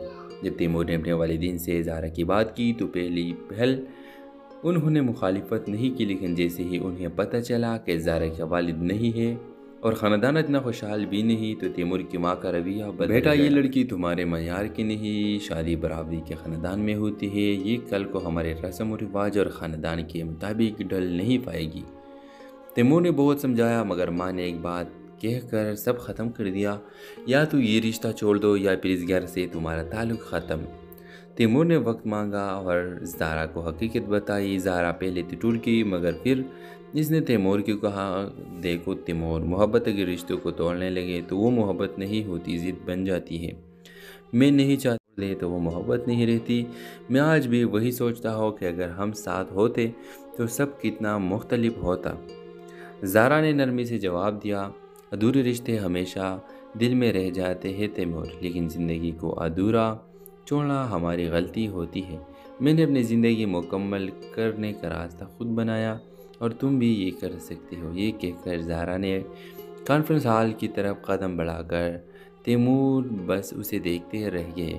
جب تیمور نے اپنے والدین سے زہرا کی بات کی تو پہلی پہل انہوں نے مخالفت نہیں کی، لیکن جیسے ہی انہیں پتہ چلا کہ زہرا کا والد نہیں ہے اور خاندان اتنا خوشحال بھی نہیں تو تیمور کی ماں کا رویہ بدل بیٹا یہ لڑکی تمہارے معیار کی نہیں، شادی برابری کے خاندان میں ہوتی ہے، یہ کل کو ہمارے رسم و رواج اور خاندان کے مطابق ڈھل نہیں پائے گی۔ تیمور نے بہت سمجھایا مگر ماں نے ایک بات کہہ کر سب ختم کر دیا، یا تو یہ رشتہ چھوڑ دو یا پھر اس گھر سے تمہارا تعلق ختم۔ تیمور نے وقت مانگا اور زہرا کو حقیقت بتائی۔ زہرا پہلے تو ٹوٹ گئی مگر پھر اس نے تیمور کو کہا، دیکھو تیمور، محبت اگر رشتوں کو توڑنے لگے تو وہ محبت نہیں ہوتی، ضد بن جاتی ہے۔ میں نہیں چاہتا دے تو وہ محبت نہیں رہتی۔ میں آج بھی وہی سوچتا ہوں کہ اگر ہم ساتھ ہوتے تو سب کتنا مختلف ہوتا۔ زہرا نے نرمی سے جواب دیا، ادھورے رشتے ہمیشہ دل میں رہ جاتے ہیں تیمور، لیکن زندگی کو ادھورا چھوڑنا ہماری غلطی ہوتی ہے۔ میں نے اپنی زندگی مکمل کرنے کا راستہ خود بنایا اور تم بھی یہ کر سکتے ہو۔ یہ کہہ کر زہرا نے کانفرنس ہال کی طرف قدم بڑھا کر تیمور بس اسے دیکھتے رہ گئے۔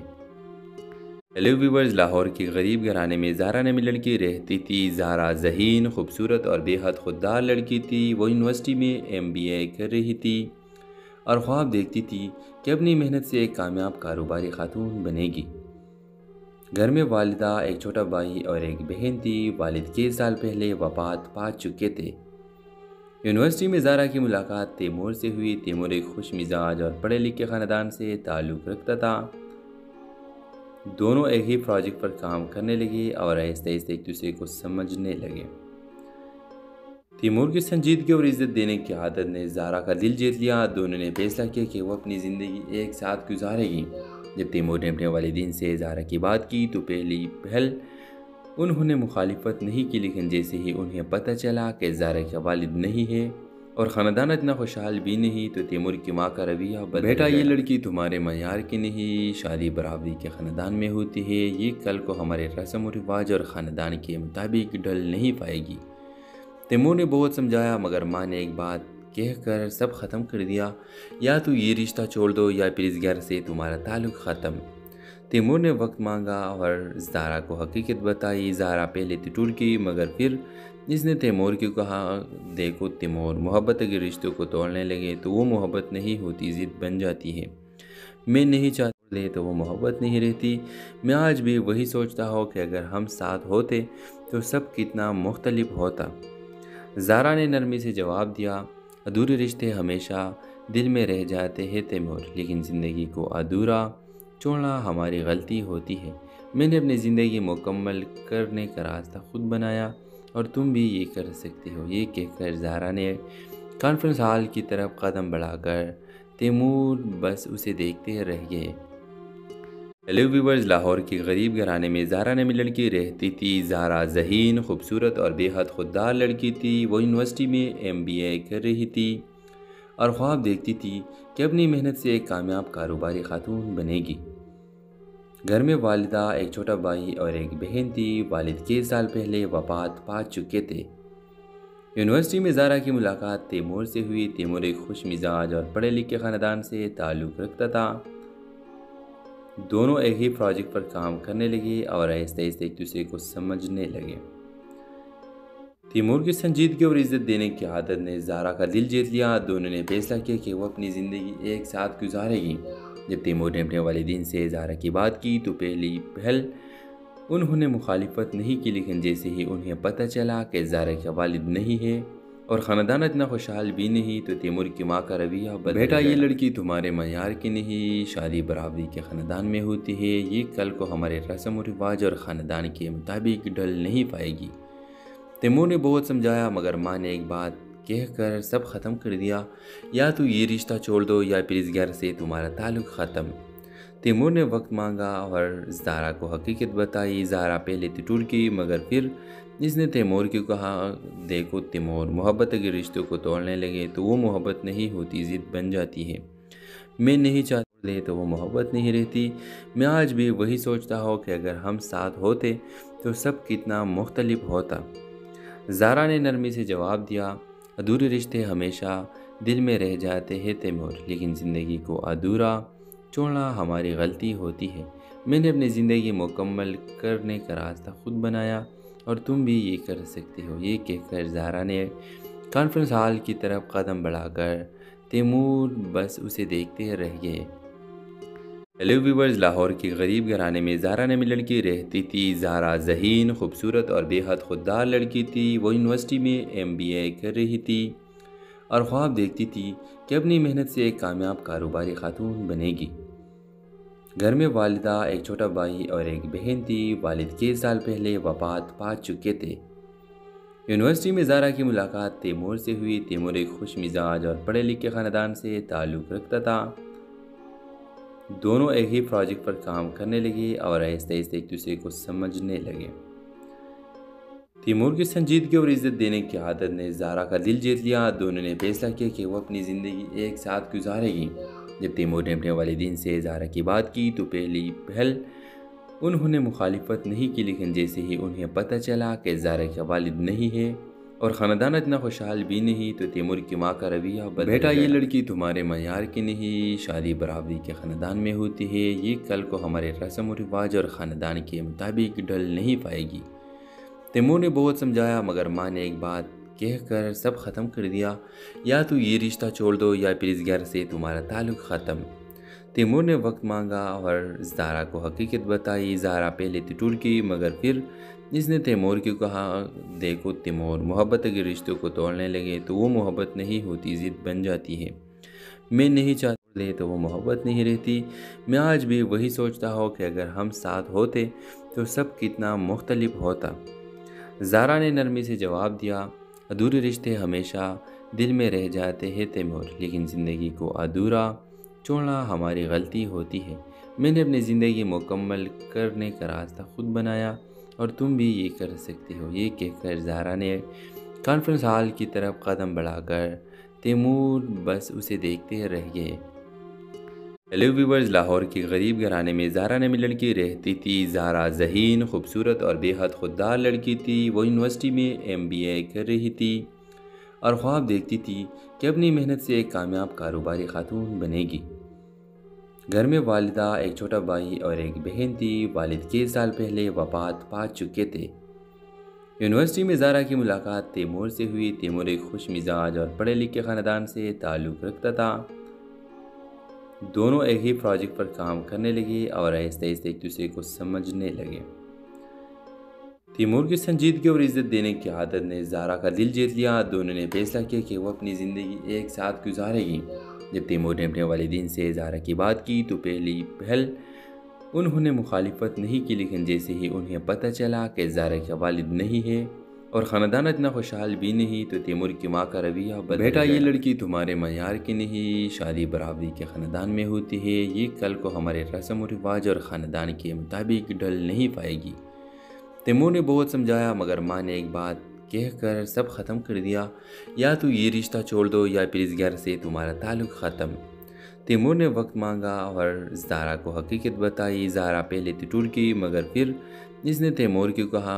ہیلو ویورز، لاہور کے غریب گھرانے میں زہرا نامی لڑکی رہتی تھی۔ زہرا ذہین، خوبصورت اور بے حد خوددار لڑکی تھی۔ وہ یونیورسٹی میں MBA کر رہی تھی اور خواب دیکھتی تھی کہ اپنی محنت سے ایک کامیاب کاروباری خاتون بنے گی۔ گھر میں والدہ، ایک چھوٹا بھائی اور ایک بہن تھی۔ والد 6 سال پہلے وفات پا چکے تھے۔ یونیورسٹی میں زہرا کی ملاقات تیمور سے ہوئی۔ تیمور ایک خوش مزاج اور پڑھے لکھے خاندان سے تعلق رکھتا تھا۔ دونوں ایک ہی پروجیکٹ پر کام کرنے لگے اور آہستہ آہستہ ایک دوسرے کو سمجھنے لگے۔ تیمور کی سنجیدگی اور عزت دینے کی عادت نے زہرا کا دل جیت لیا۔ دونوں نے فیصلہ کیا کہ وہ اپنی زندگی ایک ساتھ گزارے گی۔ جب تیمور نے اپنے والدین سے زہرا کی بات کی تو پہلی پہل انہوں نے مخالفت نہیں کی، لیکن جیسے ہی انہیں پتہ چلا کہ زہرا کا والد نہیں ہے اور خاندان اتنا خوشحال بھی نہیں تو تیمور کی ماں کا رویہ بدل بیٹا یہ لڑکی تمہارے معیار کی نہیں، شادی برابری کے خاندان میں ہوتی ہے، یہ کل کو ہمارے رسم و رواج اور خاندان کے مطابق ڈھل نہیں پائے گی۔ تیمور نے بہت سمجھایا مگر ماں نے ایک بات کہہ کر سب ختم کر دیا، یا تو یہ رشتہ چھوڑ دو یا پھر اس گھر سے تمہارا تعلق ختم۔ تیمور نے وقت مانگا اور زہرا کو حقیقت بتائی۔ زہرا پہلے تو ٹوٹ گئی مگر پھر اس نے تیمور کو کہا، دیکھو تیمور، محبت اگر رشتوں کو توڑنے لگے تو وہ محبت نہیں ہوتی، ضد بن جاتی ہے۔ میں نہیں چاہتا دے تو وہ محبت نہیں رہتی۔ میں آج بھی وہی سوچتا ہوں کہ اگر ہم ساتھ ہوتے تو سب کتنا مختلف ہوتا۔ زہرا نے نرمی سے جواب دیا، ادھورے رشتے ہمیشہ دل میں رہ جاتے ہیں تیمور، لیکن زندگی کو ادھورا چھوڑنا ہماری غلطی ہوتی ہے۔ میں نے اپنی زندگی مکمل کرنے کا راستہ خود بنایا اور تم بھی یہ کر سکتے ہو۔ یہ کہہ کر زہرا نے کانفرنس ہال کی طرف قدم بڑھا کر تیمور بس اسے دیکھتے رہ گئے۔ ہیلو ویورز، لاہور کے غریب گھرانے میں زہرا نامی لڑکی رہتی تھی۔ زہرا ذہین، خوبصورت اور بے حد خوددار لڑکی تھی۔ وہ یونیورسٹی میں MBA کر رہی تھی اور خواب دیکھتی تھی کہ اپنی محنت سے ایک کامیاب کاروباری خاتون بنے گی۔ گھر میں والدہ، ایک چھوٹا بھائی اور ایک بہن تھی۔ والد 6 سال پہلے وفات پا چکے تھے۔ یونیورسٹی میں زہرا کی ملاقات تیمور سے ہوئی۔ تیمور ایک خوش مزاج اور پڑھے لکھے خاندان سے تعلق رکھتا تھا۔ دونوں ایک ہی پروجیکٹ پر کام کرنے لگے اور آہستہ آہستہ ایک دوسرے کو سمجھنے لگے۔ تیمور کی سنجیدگی اور عزت دینے کی عادت نے زہرا کا دل جیت لیا۔ دونوں نے فیصلہ کیا کہ وہ اپنی زندگی ایک ساتھ گزارے گی۔ جب تیمور نے اپنے والدین سے زہرا کی بات کی تو پہلی پہل انہوں نے مخالفت نہیں کی، لیکن جیسے ہی انہیں پتہ چلا کہ زہرا کا والد نہیں ہے اور خاندان اتنا خوشحال بھی نہیں تو تیمور کی ماں کا رویہ بدل بیٹا یہ لڑکی تمہارے معیار کی نہیں، شادی برابری کے خاندان میں ہوتی ہے، یہ کل کو ہمارے رسم و رواج اور خاندان کے مطابق ڈھل نہیں پائے گی۔ تیمور نے بہت سمجھایا مگر ماں نے ایک بات کہہ کر سب ختم کر دیا، یا تو یہ رشتہ چھوڑ دو یا پھر اس گھر سے تمہارا تعلق ختم۔ تیمور نے وقت مانگا اور زہرا کو حقیقت بتائی۔ زہرا پہلے تو ٹوٹ گئی مگر پھر اس نے تیمور کو کہا، دیکھو تیمور، محبت اگر رشتوں کو توڑنے لگے تو وہ محبت نہیں ہوتی، ضد بن جاتی ہے۔ میں نہیں چاہتا دے تو وہ محبت نہیں رہتی۔ میں آج بھی وہی سوچتا ہوں کہ اگر ہم ساتھ ہوتے تو سب کتنا مختلف ہوتا۔ زہرا نے نرمی سے جواب دیا، ادھورے رشتے ہمیشہ دل میں رہ جاتے ہیں تیمور، لیکن زندگی کو ادھورا چھوڑنا ہماری غلطی ہوتی ہے۔ میں نے اپنی زندگی مکمل کرنے کا راستہ خود بنایا اور تم بھی یہ کر سکتے ہو۔ یہ کہہ کر زہرا نے کانفرنس ہال کی طرف قدم بڑھا کر تیمور بس اسے دیکھتے رہ گئے۔ ہیلو ویورز، لاہور کے غریب گھرانے میں زہرا نامی لڑکی رہتی تھی۔ زہرا ذہین، خوبصورت اور بے حد خوددار لڑکی تھی۔ وہ یونیورسٹی میں MBA کر رہی تھی اور خواب دیکھتی تھی کہ اپنی محنت سے ایک کامیاب کاروباری خاتون بنے گی۔ گھر میں والدہ، ایک چھوٹا بھائی اور ایک بہن تھی۔ والد 6 سال پہلے وفات پا چکے تھے۔ یونیورسٹی میں زہرا کی ملاقات تیمور سے ہوئی۔ تیمور ایک خوش مزاج اور پڑھے لکھے خاندان سے تعلق رکھتا تھا۔ دونوں ایک ہی پروجیکٹ پر کام کرنے لگے اور آہستہ آہستہ ایک دوسرے کو سمجھنے لگے۔ تیمور کی سنجیدگی اور عزت دینے کی عادت نے زہرا کا دل جیت لیا۔ دونوں نے فیصلہ کیا کہ وہ اپنی زندگی ایک ساتھ گزارے گی۔ جب تیمور نے اپنے والدین سے زہرا کی بات کی تو پہلی پہل انہوں نے مخالفت نہیں کی، لیکن جیسے ہی انہیں پتہ چلا کہ زہرا کا والد نہیں ہے اور خاندان اتنا خوشحال بھی نہیں تو تیمور کی ماں کا رویہ بدل گیا۔ بیٹا، یہ لڑکی تمہارے معیار کی نہیں، شادی برابری کے خاندان میں ہوتی ہے، یہ کل کو ہمارے رسم و رواج اور خاندان کے مطابق ڈھل نہیں پائے گی۔ تیمور نے بہت سمجھایا مگر ماں نے ایک بات کہہ کر سب ختم کر دیا، یا تو یہ رشتہ چھوڑ دو یا پھر اس گھر سے تمہارا تعلق ختم۔ تیمور نے وقت مانگا اور زہرا کو حقیقت بتائی۔ زہرا پہلے تو ٹوٹ گئی مگر پھر اس نے تیمور کو کہا، دیکھو تیمور، محبت کے رشتوں کو توڑنے لگے تو وہ محبت نہیں ہوتی، ضد بن جاتی ہے۔ میں نہیں چاہتا دے تو وہ محبت نہیں رہتی۔ میں آج بھی وہی سوچتا ہوں کہ اگر ہم ساتھ ہوتے تو سب کتنا مختلف ہوتا۔ زہرا نے نرمی سے جواب دیا، ادھورے رشتے ہمیشہ دل میں رہ جاتے ہیں تیمور، لیکن زندگی کو ادھورا چھوڑنا ہماری غلطی ہوتی ہے۔ میں نے اپنی زندگی مکمل کرنے کا راستہ خود بنایا اور تم بھی یہ کر سکتے ہو۔ یہ کہہ کر زہرا نے کانفرنس ہال کی طرف قدم بڑھا کر تیمور بس اسے دیکھتے رہ گئے۔ ہیلو ویورز، لاہور کے غریب گھرانے میں زہرا نامی لڑکی رہتی تھی۔ زہرا ذہین، خوبصورت اور بے حد خوددار لڑکی تھی۔ وہ یونیورسٹی میں MBA کر رہی تھی اور خواب دیکھتی تھی کہ اپنی محنت سے ایک کامیاب کاروباری خاتون بنے گی۔ گھر میں والدہ، ایک چھوٹا بھائی اور ایک بہن تھی۔ والد 6 سال پہلے وفات پا چکے تھے۔ یونیورسٹی میں زہرا کی ملاقات تیمور سے ہوئی۔ تیمور ایک خوش مزاج اور پڑھے لکھے خاندان سے تعلق رکھتا تھا۔ دونوں ایک ہی پروجیکٹ پر کام کرنے لگے اور آہستہ آہستہ ایک دوسرے کو سمجھنے لگے۔ تیمور کی سنجیدگی اور عزت دینے کی عادت نے زہرا کا دل جیت لیا۔ دونوں نے فیصلہ کیا کہ وہ اپنی زندگی ایک ساتھ گزارے گی۔ جب تیمور نے اپنے والدین سے زہرا کی بات کی تو پہلی پہل انہوں نے مخالفت نہیں کی، لیکن جیسے ہی انہیں پتہ چلا کہ زہرا کا والد نہیں ہے اور خاندان اتنا خوشحال بھی نہیں تو تیمور کی ماں کا رویہ بدل گیا۔ بیٹا، یہ لڑکی تمہارے معیار کی نہیں، شادی برابری کے خاندان میں ہوتی ہے، یہ کل کو ہمارے رسم و رواج اور خاندان کے مطابق ڈھل نہیں پائے گی۔ تیمور نے بہت سمجھایا مگر ماں نے ایک بات کہہ کر سب ختم کر دیا، یا تو یہ رشتہ چھوڑ دو یا پھر اس گھر سے تمہارا تعلق ختم۔ تیمور نے وقت مانگا اور زہرا کو حقیقت بتائی۔ زہرا پہلے تو ٹوٹ گئی مگر پھر اس نے تیمور کو کہا،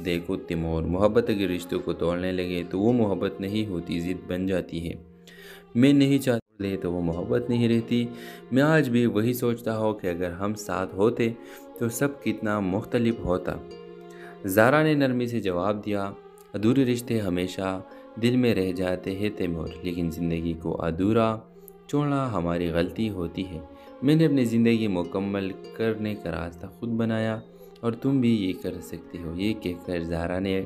دیکھو تیمور، محبت کے رشتوں کو توڑنے لگے تو وہ محبت نہیں ہوتی، ضد بن جاتی ہے۔ میں نہیں چاہتا دے تو وہ محبت نہیں رہتی۔ میں آج بھی وہی سوچتا ہوں کہ اگر ہم ساتھ ہوتے تو سب کتنا مختلف ہوتا۔ زہرا نے نرمی سے جواب دیا، ادھورے رشتے ہمیشہ دل میں رہ جاتے ہیں تیمور، لیکن زندگی کو ادھورا چھوڑنا ہماری غلطی ہوتی ہے۔ میں نے اپنی زندگی مکمل کرنے کا راستہ خود بنایا اور تم بھی یہ کر سکتے ہو۔ یہ کہہ کر زہرا نے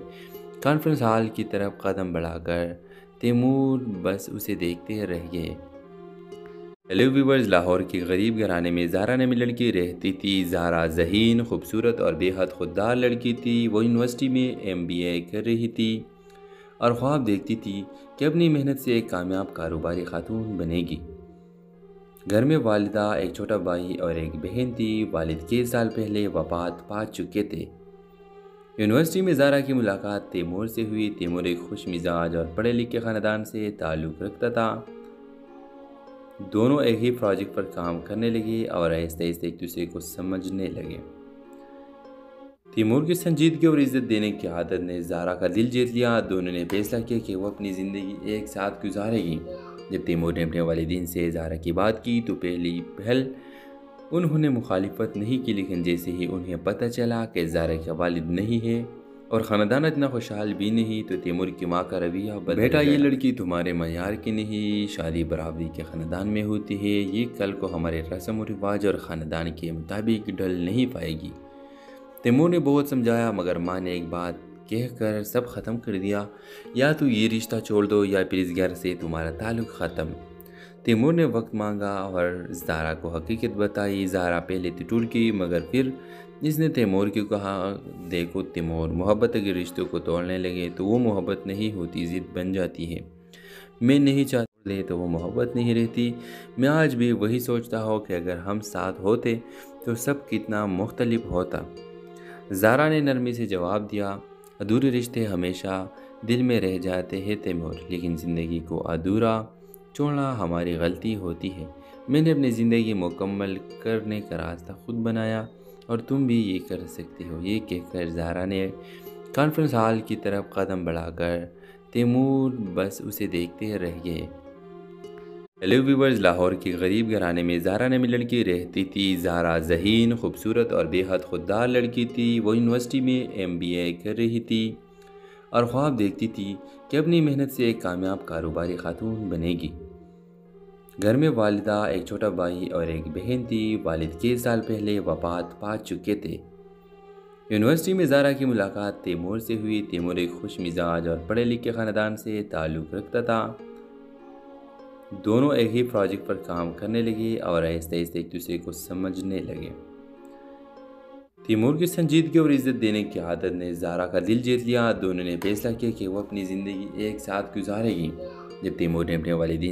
کانفرنس ہال کی طرف قدم بڑھا کر تیمور بس اسے دیکھتے رہ گئے۔ ہیلو ویورز، لاہور کے غریب گھرانے میں زہرا نامی لڑکی رہتی تھی۔ زہرا ذہین، خوبصورت اور بے حد خوددار لڑکی تھی۔ وہ یونیورسٹی میں MBA کر رہی تھی اور خواب دیکھتی تھی کہ اپنی محنت سے ایک کامیاب کاروباری خاتون بنے گی۔ گھر میں والدہ، ایک چھوٹا بھائی اور ایک بہن تھی۔ والد 6 سال پہلے وفات پا چکے تھے۔ یونیورسٹی میں زہرا کی ملاقات تیمور سے ہوئی۔ تیمور ایک خوش مزاج اور پڑھے لکھے خاندان سے تعلق رکھتا تھا۔ دونوں ایک ہی پروجیکٹ پر کام کرنے لگے اور آہستہ آہستہ ایک دوسرے کو سمجھنے لگے۔ تیمور کی سنجیدگی اور عزت دینے کی عادت نے زہرا کا دل جیت لیا۔ دونوں نے فیصلہ کیا کہ وہ اپنی زندگی ایک ساتھ گزارے گی۔ جب تیمور نے اپنے والدین سے زہرا کی بات کی تو پہلی پہل انہوں نے مخالفت نہیں کی، لیکن جیسے ہی انہیں پتہ چلا کہ زہرا کا والد نہیں ہے اور خاندان اتنا خوشحال بھی نہیں تو تیمور کی ماں کا رویہ بدل بیٹا یہ لڑکی تمہارے معیار کی نہیں، شادی برابری کے خاندان میں ہوتی ہے، یہ کل کو ہمارے رسم و رواج اور خاندان کے مطابق ڈھل نہیں پائے گی۔ تیمور نے بہت سمجھایا مگر ماں نے ایک بات کہہ کر سب ختم کر دیا، یا تو یہ رشتہ چھوڑ دو یا پھر اس گھر سے تمہارا تعلق ختم۔ تیمور نے وقت مانگا اور زہرا کو حقیقت بتائی۔ زہرا پہلے تو ٹوٹ گئی مگر پھر اس نے تیمور کو کہا، دیکھو تیمور، محبت اگر رشتوں کو توڑنے لگے تو وہ محبت نہیں ہوتی، ضد بن جاتی ہے۔ میں نہیں چاہتا دے تو وہ محبت نہیں رہتی۔ میں آج بھی وہی سوچتا ہوں کہ اگر ہم ساتھ ہوتے تو سب کتنا مختلف ہوتا۔ زہرا نے نرمی سے جواب دیا، ادھورے رشتے ہمیشہ دل میں رہ جاتے ہیں تیمور، لیکن زندگی کو ادھورا چھوڑنا ہماری غلطی ہوتی ہے۔ میں نے اپنی زندگی مکمل کرنے کا راستہ خود بنایا اور تم بھی یہ کر سکتے ہو۔ یہ کہہ کر زہرا نے کانفرنس ہال کی طرف قدم بڑھا کر تیمور بس اسے دیکھتے رہ گئے۔ ہیلو ویورز، لاہور کے غریب گھرانے میں زہرا نامی لڑکی رہتی تھی۔ زہرا ذہین، خوبصورت اور بے حد خوددار لڑکی تھی۔ وہ یونیورسٹی میں MBA کر رہی تھی اور خواب دیکھتی تھی کہ اپنی محنت سے ایک کامیاب کاروباری خاتون بنے گی۔ گھر میں والدہ، ایک چھوٹا بھائی اور ایک بہن تھی۔ والد کئی سال پہلے وفات پا چکے تھے۔ یونیورسٹی میں زہرا کی ملاقات تیمور سے ہوئی۔ تیمور ایک خوش مزاج اور پڑھے لکھے خاندان سے تعلق رکھتا تھا۔ دونوں ایک ہی پروجیکٹ پر کام کرنے لگے اور آہستہ آہستہ ایک دوسرے کو سمجھنے لگے۔ تیمور کی سنجیدگی اور عزت دینے کی عادت نے زہرا کا دل جیت لیا۔ دونوں نے فیصلہ کیا کہ وہ اپنی زندگی ایک ساتھ گزارے گی۔ جب تیمور نے اپنے والدین